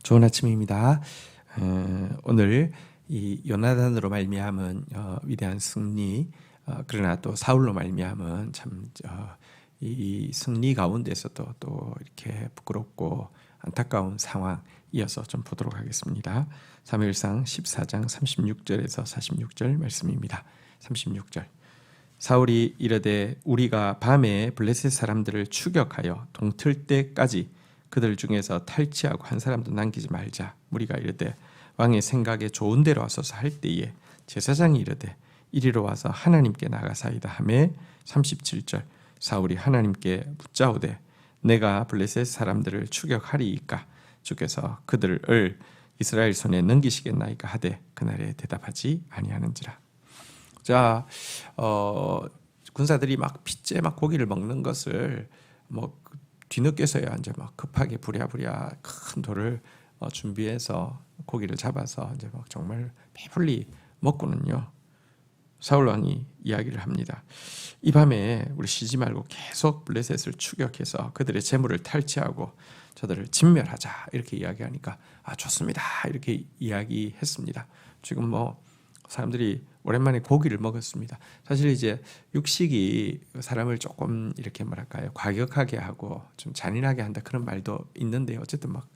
좋은 아침입니다. 오늘 이 요나단으로 말미암은 위대한 승리, 그러나 또 사울로 말미암은 참 이 승리 가운데서도 또 이렇게 부끄럽고 안타까운 상황 이어서 좀 보도록 하겠습니다. 사무엘상 14장 36절에서 46절 말씀입니다. 36절. 사울이 이르되 우리가 밤에 블레셋 사람들을 추격하여 동틀 때까지 그들 중에서 탈취하고 한 사람도 남기지 말자. 무리가 이르되 왕의 생각에 좋은 대로 하소서 할 때에 제사장이 이르되 이리로 와서 하나님께 나가사이다 하매 37절. 사울이 하나님께 묻자오되 내가 블레셋 사람들을 추격하리이까 주께서 그들을 이스라엘 손에 넘기시겠나이까 하되 그날에 대답하지 아니하는지라. 자, 군사들이 막 핏째 막 고기를 먹는 것을 뭐 뒤늦게서야 이제 막 급하게 부랴부랴 큰 돌을 준비해서 고기를 잡아서 이제 막 정말 배불리 먹고는요. 사울 왕이 이야기를 합니다. 이 밤에 우리 쉬지 말고 계속 블레셋을 추격해서 그들의 재물을 탈취하고 저들을 진멸하자 이렇게 이야기하니까 좋습니다 이렇게 이야기했습니다. 지금 뭐 사람들이 오랜만에 고기를 먹었습니다. 사실 이제 육식이 사람을 조금 이렇게 뭐랄까요 과격하게 하고 좀 잔인하게 한다 그런 말도 있는데 어쨌든 막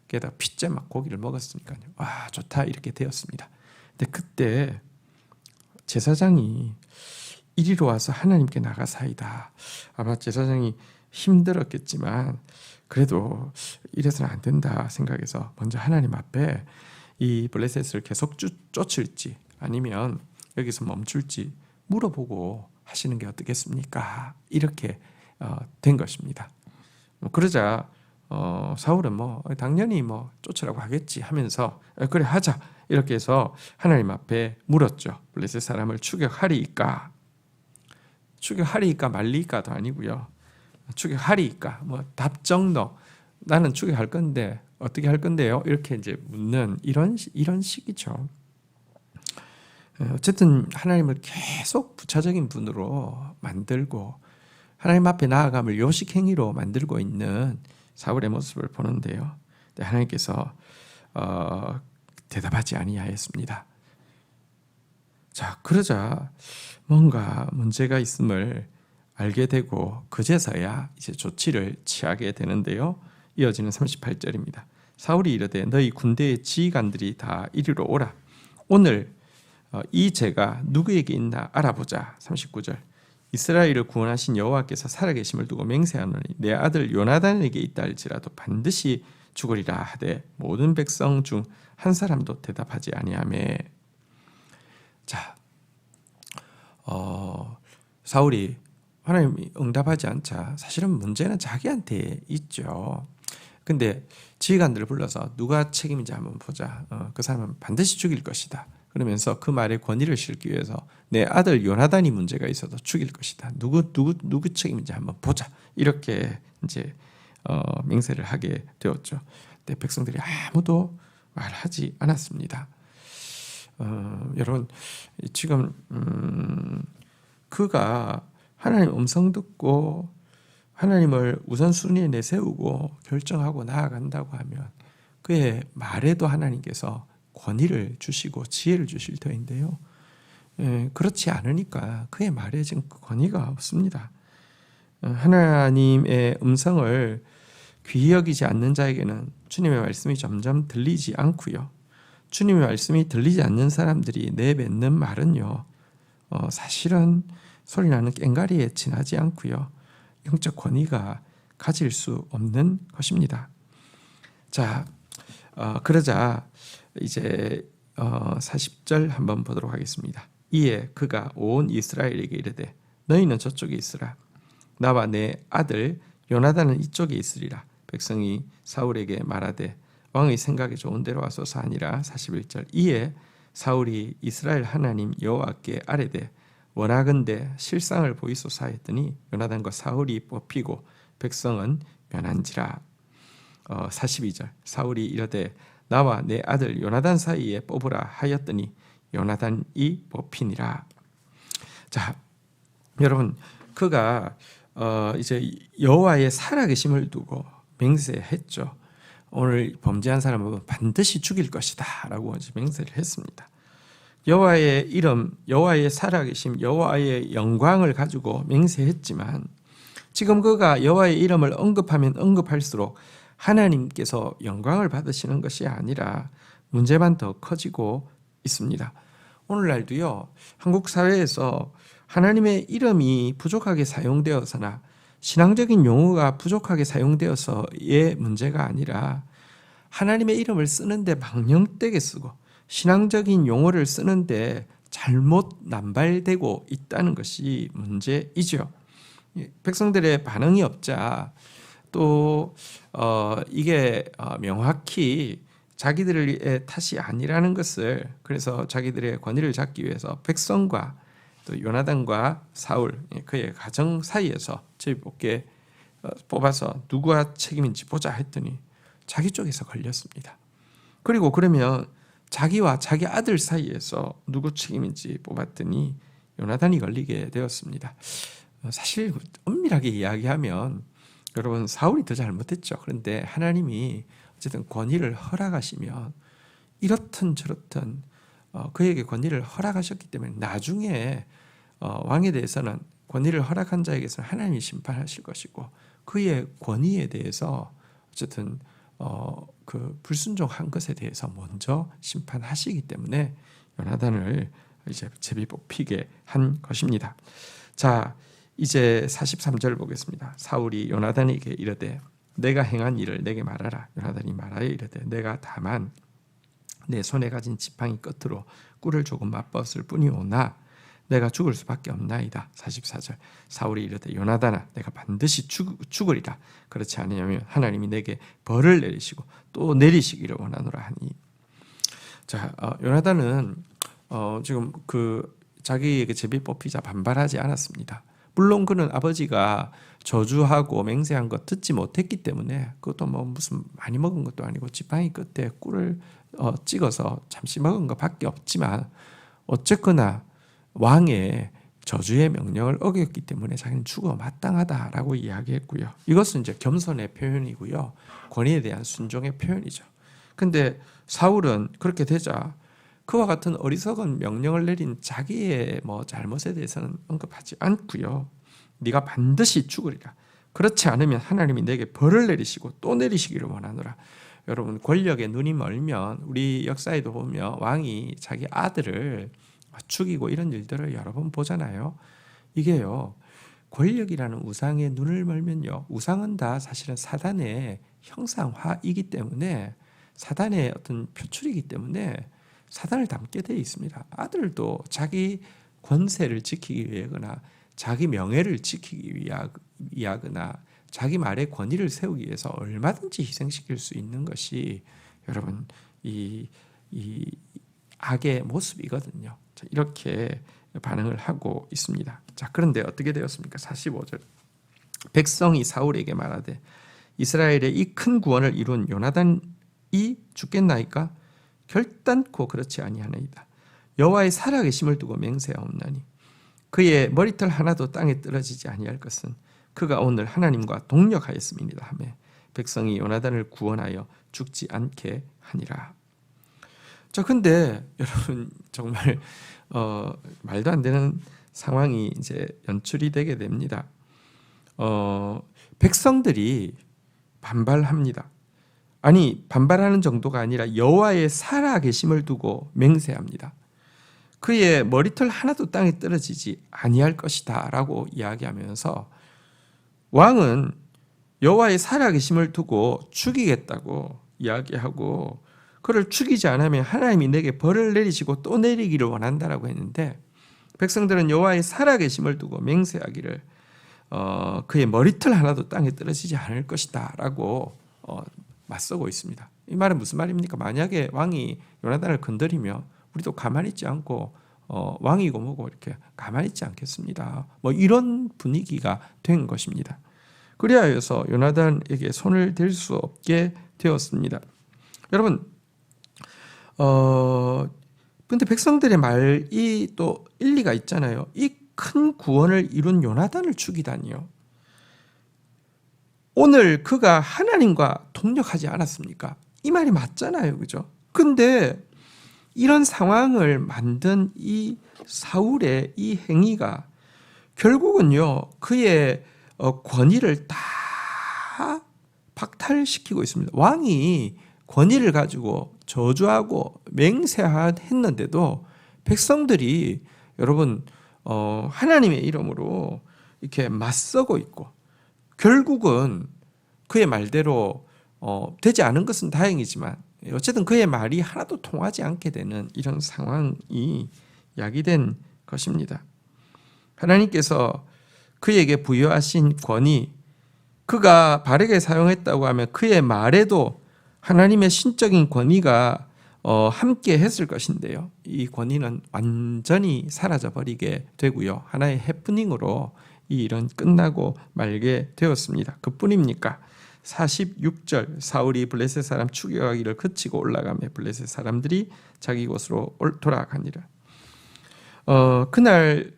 게다가 핏째 막 고기를 먹었으니까요. 와 좋다 이렇게 되었습니다. 근데 그때 제사장이 이리로 와서 하나님께 나가사이다. 아마 제사장이 힘들었겠지만 그래도 이래서는 안 된다 생각해서 먼저 하나님 앞에 이 블레셋을 계속 쫓을지 아니면 여기서 멈출지 물어보고 하시는 게 어떻겠습니까? 이렇게 된 것입니다. 그러자 사울은 뭐 당연히 뭐 쫓으라고 하겠지 하면서 그래 하자 이렇게 해서 하나님 앞에 물었죠. 블레셋 사람을 추격하리이까 말리이까도 아니고요. 추격하리이까 뭐 답정너 나는 추격할 건데 어떻게 할 건데요? 이렇게 이제 묻는 이런 식이죠. 어쨌든 하나님을 계속 부차적인 분으로 만들고 하나님 앞에 나아감을 요식행위로 만들고 있는 사울의 모습을 보는데요. 하나님께서 대답하지 아니하였습니다. 자, 그러자 뭔가 문제가 있음을 알게 되고 그제서야 이제 조치를 취하게 되는데요. 이어지는 38절입니다. 사울이 이르되 너희 군대의 지휘관들이 다 이리로 오라. 오늘 이 죄가 누구에게 있나 알아보자. 39절. 이스라엘을 구원하신 여호와께서 살아계심을 두고 맹세하노니 내 아들 요나단에게 있다 할지라도 반드시 죽으리라 하되 모든 백성 중 한 사람도 대답하지 아니하매. 자, 사울이 하나님이 응답하지 않자 사실은 문제는 자기한테 있죠. 근데 지휘관들을 불러서 누가 책임인지 한번 보자. 그 사람은 반드시 죽일 것이다. 그러면서 그 말에 권위를 실기 위해서 내 아들 요나단이 문제가 있어도 죽일 것이다. 누구 책임인지 한번 보자. 이렇게 이제 맹세를 하게 되었죠. 근데 백성들이 아무도 말하지 않았습니다. 여러분 지금 그가 하나님 음성 듣고 하나님을 우선순위에 내세우고 결정하고 나아간다고 하면 그의 말에도 하나님께서 권위를 주시고 지혜를 주실 터인데요. 그렇지 않으니까 그의 말에 지금 권위가 없습니다. 하나님의 음성을 귀히 여기지 않는 자에게는 주님의 말씀이 점점 들리지 않고요. 주님의 말씀이 들리지 않는 사람들이 내뱉는 말은요. 사실은 소리나는 꽹과리에 지나지 않고요. 영적 권위가 가질 수 없는 것입니다. 자, 그러자 이제 40절 한번 보도록 하겠습니다. 이에 그가 온 이스라엘에게 이르되 너희는 저쪽에 있으라. 나와 내 아들 요나단은 이쪽에 있으리라. 백성이 사울에게 말하되 왕의 생각에 좋은 대로 하소서 하니라. 41절. 이에 사울이 이스라엘 하나님 여호와께 아뢰되 원하건대 실상을 보이소서 하였더니 요나단과 사울이 뽑히고 백성은 면한지라. 42절. 사울이 이르되 나와 내 아들 요나단 사이에 뽑으라 하였더니 요나단이 뽑히니라. 자, 여러분 그가 이제 여호와의 살아계심을 두고 맹세했죠. 오늘 범죄한 사람은 반드시 죽일 것이다 라고 맹세를 했습니다. 여호와의 이름, 여호와의 살아계심, 여호와의 영광을 가지고 맹세했지만 지금 그가 여호와의 이름을 언급하면 언급할수록 하나님께서 영광을 받으시는 것이 아니라 문제만 더 커지고 있습니다. 오늘날도요, 한국 사회에서 하나님의 이름이 부족하게 사용되어서나 신앙적인 용어가 부족하게 사용되어서의 문제가 아니라 하나님의 이름을 쓰는데 망령되게 쓰고 신앙적인 용어를 쓰는데 잘못 남발되고 있다는 것이 문제이죠. 백성들의 반응이 없자 또 이게 명확히 자기들의 탓이 아니라는 것을, 그래서 자기들의 권위를 잡기 위해서 백성과 또 요나단과 사울 그의 가정 사이에서 제비뽑게 뽑아서 누가 책임인지 보자 했더니 자기 쪽에서 걸렸습니다. 그리고 그러면 자기와 자기 아들 사이에서 누구 책임인지 뽑았더니 요나단이 걸리게 되었습니다. 사실 엄밀하게 이야기하면 여러분 사울이 더 잘못했죠. 그런데 하나님이 어쨌든 권위를 허락하시면 이렇든 저렇든 그에게 권위를 허락하셨기 때문에 나중에 왕에 대해서는 권위를 허락한 자에게서는 하나님이 심판하실 것이고 그의 권위에 대해서 어쨌든 그 불순종한 것에 대해서 먼저 심판하시기 때문에 요나단을 이제 제비 뽑히게 한 것입니다. 자, 이제 43절 보겠습니다. 사울이 요나단에게 이르되 내가 행한 일을 내게 말하라. 요나단이 말하여 이르되 내가 다만 내 손에 가진 지팡이 끝으로 꿀을 조금 맛봤을 뿐이오나 내가 죽을 수밖에 없나이다. 44절 사울이 이르되 요나단아 내가 반드시 죽으리라. 그렇지 않으면 하나님이 내게 벌을 내리시고 또 내리시기를 원하노라 하니. 자, 요나단은 지금 그 자기에게 제비 뽑히자 반발하지 않았습니다. 물론 그는 아버지가 저주하고 맹세한 것 듣지 못했기 때문에 그것도 뭐 무슨 많이 먹은 것도 아니고 지팡이 끝에 꿀을 찍어서 잠시 먹은 것밖에 없지만 어쨌거나 왕의 저주의 명령을 어겼기 때문에 자기는 죽어 마땅하다라고 이야기했고요. 이것은 이제 겸손의 표현이고요. 권위에 대한 순종의 표현이죠. 근데 사울은 그렇게 되자 그와 같은 어리석은 명령을 내린 자기의 잘못에 대해서는 언급하지 않고요. 네가 반드시 죽으리라. 그렇지 않으면 하나님이 내게 벌을 내리시고 또 내리시기를 원하노라. 여러분 권력에 눈이 멀면 우리 역사에도 보면 왕이 자기 아들을 죽이고 이런 일들을 여러 번 보잖아요. 이게요. 권력이라는 우상에 눈을 멀면요. 우상은 다 사실은 사단의 형상화이기 때문에 사단의 어떤 표출이기 때문에 사단을 닮게 되어 있습니다. 아들도 자기 권세를 지키기 위하거나 자기 명예를 지키기 위하거나 자기 말에 권위를 세우기 위해서 얼마든지 희생시킬 수 있는 것이 여러분 이 악의 모습이거든요. 자, 이렇게 반응을 하고 있습니다. 자, 그런데 어떻게 되었습니까? 45절 백성이 사울에게 말하되 이스라엘의 이 큰 구원을 이룬 요나단이 죽겠나이까? 결단코 그렇지 아니하나이다. 여호와의 살아계심을 두고 맹세하옵나니 그의 머리털 하나도 땅에 떨어지지 아니할 것은 그가 오늘 하나님과 동력하였음이니라 하며 백성이 요나단을 구원하여 죽지 않게 하니라. 자, 근데 여러분 정말 말도 안 되는 상황이 이제 연출이 되게 됩니다. 백성들이 반발합니다. 아니 반발하는 정도가 아니라 여호와의 살아계심을 두고 맹세합니다. 그의 머리털 하나도 땅에 떨어지지 아니할 것이다 라고 이야기하면서 왕은 여호와의 살아계심을 두고 죽이겠다고 이야기하고 그를 죽이지 않으면 하나님이 내게 벌을 내리시고 또 내리기를 원한다라고 했는데 백성들은 여호와의 살아계심을 두고 맹세하기를 그의 머리털 하나도 땅에 떨어지지 않을 것이다 라고 맞서고 있습니다. 이 말은 무슨 말입니까? 만약에 왕이 요나단을 건드리면 우리도 가만히 있지 않고 왕이고 뭐고 이렇게 가만히 있지 않겠습니다. 이런 분위기가 된 것입니다. 그리하여서 요나단에게 손을 댈 수 없게 되었습니다. 여러분, 근데 백성들의 말이 또 일리가 있잖아요. 이 큰 구원을 이룬 요나단을 죽이다니요. 오늘 그가 하나님과 폭력하지 않았습니까? 이 말이 맞잖아요. 그죠? 근데 이런 상황을 만든 이 사울의 이 행위가 결국은요, 그의 권위를 다 박탈시키고 있습니다. 왕이 권위를 가지고 저주하고 맹세했는데도 백성들이 여러분 하나님의 이름으로 이렇게 맞서고 있고, 결국은 그의 말대로 되지 않은 것은 다행이지만 어쨌든 그의 말이 하나도 통하지 않게 되는 이런 상황이 야기된 것입니다. 하나님께서 그에게 부여하신 권위, 그가 바르게 사용했다고 하면 그의 말에도 하나님의 신적인 권위가 함께 했을 것인데요. 이 권위는 완전히 사라져버리게 되고요. 하나의 해프닝으로 이 일은 끝나고 말게 되었습니다. 그뿐입니까? 46절 사울이 블레셋 사람 추격하기를 그치고 올라가며 블레셋 사람들이 자기 곳으로 돌아가니라. 그날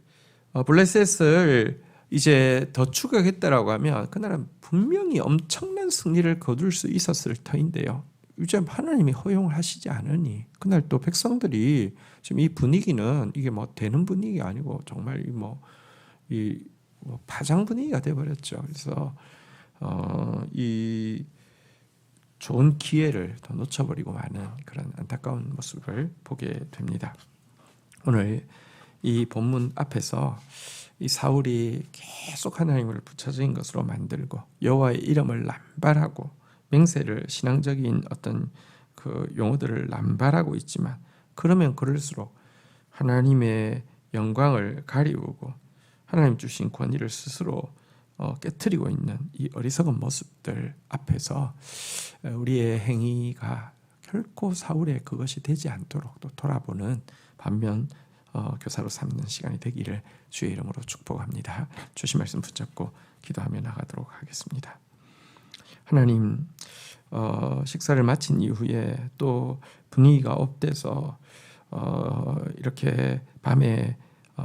블레셋을 이제 더 추격했다라고 하면 그날은 분명히 엄청난 승리를 거둘 수 있었을 터인데요. 이제 하나님이 허용하시지 않으니 그날 또 백성들이 지금 이 분위기는 이게 뭐 되는 분위기 아니고 정말 이 파장 분위기가 돼버렸죠. 그래서 이 좋은 기회를 더 놓쳐버리고 마는 그런 안타까운 모습을 보게 됩니다. 오늘 이 본문 앞에서 이 사울이 계속 하나님을 부차적인 것으로 만들고 여호와의 이름을 남발하고 맹세를 신앙적인 어떤 그 용어들을 남발하고 있지만, 그러면 그럴수록 하나님의 영광을 가리우고 하나님 주신 권위를 스스로 깨트리고 있는 이 어리석은 모습들 앞에서 우리의 행위가 결코 사울의 그것이 되지 않도록 또 돌아보는 반면 교사로 삼는 시간이 되기를 주의 이름으로 축복합니다. 주신 말씀 붙잡고 기도하며 나가도록 하겠습니다. 하나님, 식사를 마친 이후에 또 분위기가 업돼서 이렇게 밤에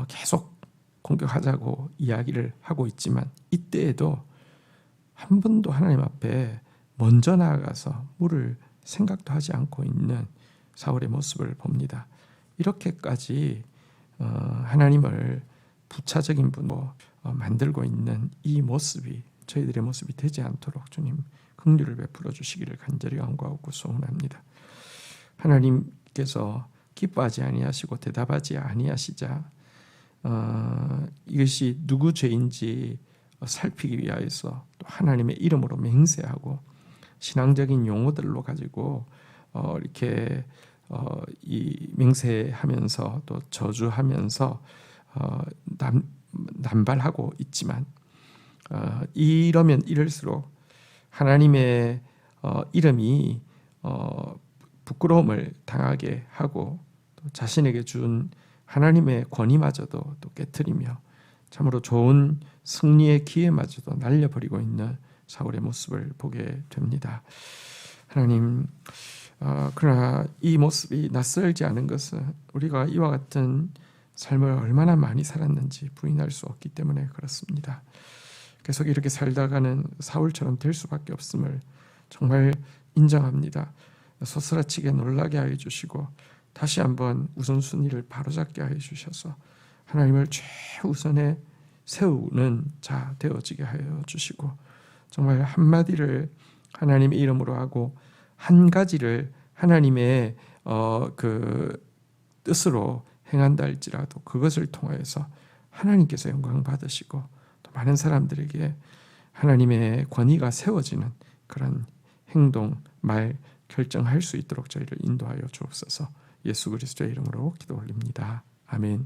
계속 공격하자고 이야기를 하고 있지만, 이때에도 한 번도 하나님 앞에 먼저 나아가서 물을 생각도 하지 않고 있는 사울의 모습을 봅니다. 이렇게까지 하나님을 부차적인 분으로 만들고 있는 이 모습이 저희들의 모습이 되지 않도록 주님 긍휼을 베풀어 주시기를 간절히 간구하고 소원합니다. 하나님께서 기뻐하지 아니하시고 대답하지 아니하시자 이것이 누구 죄인지 살피기 위하여서 또 하나님의 이름으로 맹세하고 신앙적인 용어들로 가지고 이렇게 이 맹세하면서 또 저주하면서 남발하고 있지만, 이러면 이럴수록 하나님의 이름이 부끄러움을 당하게 하고 또 자신에게 준 하나님의 권위마저도 또 깨트리며 참으로 좋은 승리의 기회마저도 날려버리고 있는 사울의 모습을 보게 됩니다. 하나님, 그러나 이 모습이 낯설지 않은 것은 우리가 이와 같은 삶을 얼마나 많이 살았는지 부인할 수 없기 때문에 그렇습니다. 계속 이렇게 살다가는 사울처럼 될 수밖에 없음을 정말 인정합니다. 소스라치게 놀라게 하여 주시고 다시 한번 우선순위를 바로잡게 하여 주셔서 하나님을 최우선에 세우는 자 되어지게 하여 주시고, 정말 한마디를 하나님의 이름으로 하고 한 가지를 하나님의 그 뜻으로 행한다 할지라도 그것을 통하여서 하나님께서 영광 받으시고 또 많은 사람들에게 하나님의 권위가 세워지는 그런 행동, 말, 결정할 수 있도록 저희를 인도하여 주옵소서. 예수 그리스도의 이름으로 기도 올립니다. 아멘.